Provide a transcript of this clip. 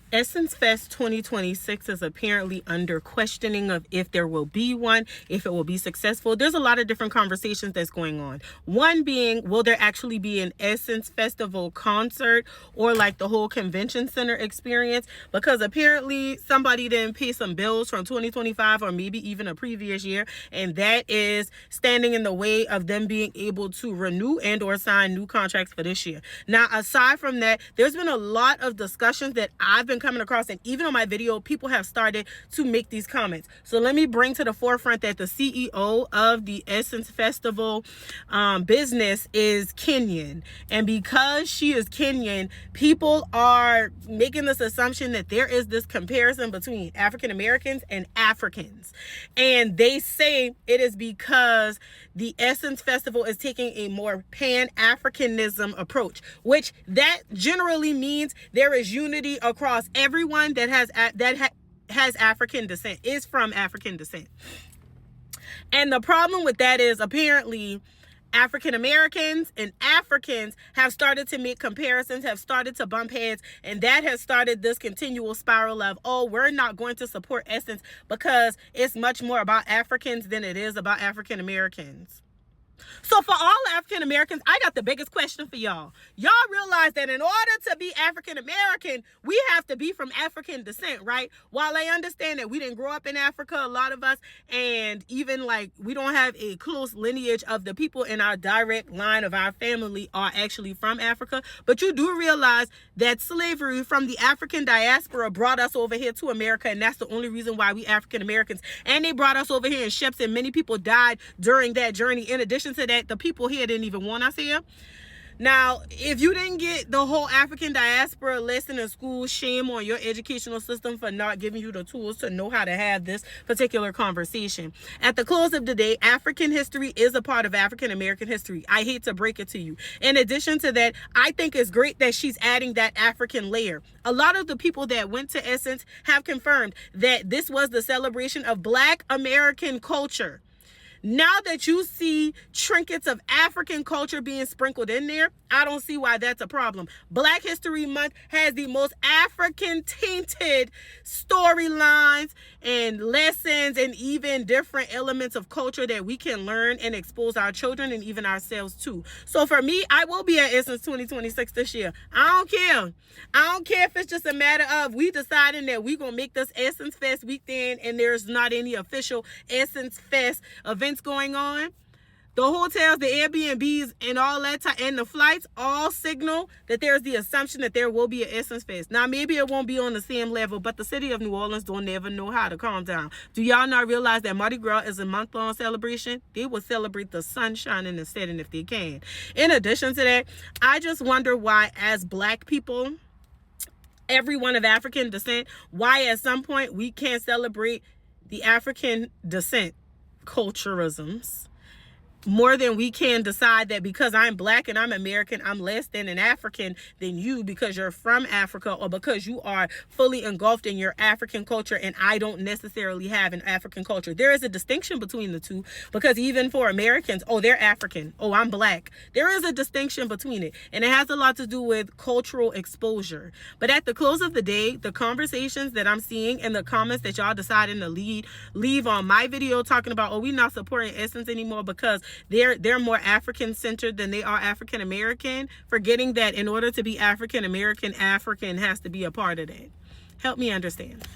Essence Fest 2026 is apparently under questioning of if there will be one, if it will be successful. There's a lot of different conversations that's going on. One being, will there actually be an Essence Festival concert or like the whole convention center experience? Because apparently somebody didn't pay some bills from 2025 or maybe even a previous year, and that is standing in the way of them being able to renew and or sign new contracts for this year. Now, aside from that, there's been a lot of discussions that I've been coming across, and even on my video, people have started to make these comments. So let me bring to the forefront that the CEO of the Essence Festival business is Kenyan, and because she is Kenyan, people are making this assumption that there is this comparison between African Americans and Africans, and they say it is because the Essence Festival is taking a more Pan-Africanism approach, which that generally means there is unity across everyone that has African descent, is from African descent. And the problem with that is apparently African Americans and Africans have started to make comparisons, have started to bump heads, and that has started this continual spiral of, oh, we're not going to support Essence because it's much more about Africans than it is about African Americans. So for all African Americans, I got the biggest question for y'all. Y'all realize that in order to be African American, we have to be from African descent, right? While I understand that we didn't grow up in Africa, a lot of us, and even like we don't have a close lineage of the people in our direct line of our family are actually from Africa. But you do realize that slavery from the African diaspora brought us over here to America, and that's the only reason why we African Americans. And they brought us over here in ships, and many people died during that journey. In addition to that, the people here didn't even want us here. Now, if you didn't get the whole African diaspora lesson in school, shame on your educational system for not giving you the tools to know how to have this particular conversation. At the close of the day, African history is a part of African American history. I hate to break it to you. In addition to that, I think it's great that she's adding that African layer. A lot of the people that went to Essence have confirmed that this was the celebration of Black American culture. Now that you see trinkets of African culture being sprinkled in there, I don't see why that's a problem. Black History Month has the most African-tainted storylines and lessons and even different elements of culture that we can learn and expose our children and even ourselves to. So for me, I will be at Essence 2026 this year. I don't care. I don't care if it's just a matter of we deciding that we're going to make this Essence Fest weekend and there's not any official Essence Fest events going on. The hotels, the Airbnbs, and all that, and the flights all signal that there's the assumption that there will be an Essence Fest. Now, maybe it won't be on the same level, but the city of New Orleans don't ever know how to calm down. Do y'all not realize that Mardi Gras is a month-long celebration? They will celebrate the sunshine and the setting if they can. In addition to that, I just wonder why, as Black people, everyone of African descent, why at some point we can't celebrate the African descent culturalisms more than we can decide that because I'm Black and I'm American, I'm less than an African than you because you're from Africa or because you are fully engulfed in your African culture and I don't necessarily have an African culture. There is a distinction between the two because even for Americans, oh, they're African, oh, I'm Black. There is a distinction between it, and it has a lot to do with cultural exposure. But at the close of the day, the conversations that I'm seeing and the comments that y'all deciding to leave on my video talking about, oh, we're not supporting Essence anymore because they're more African centered than they are African American, forgetting that in order to be African American, African has to be a part of that. Help me understand.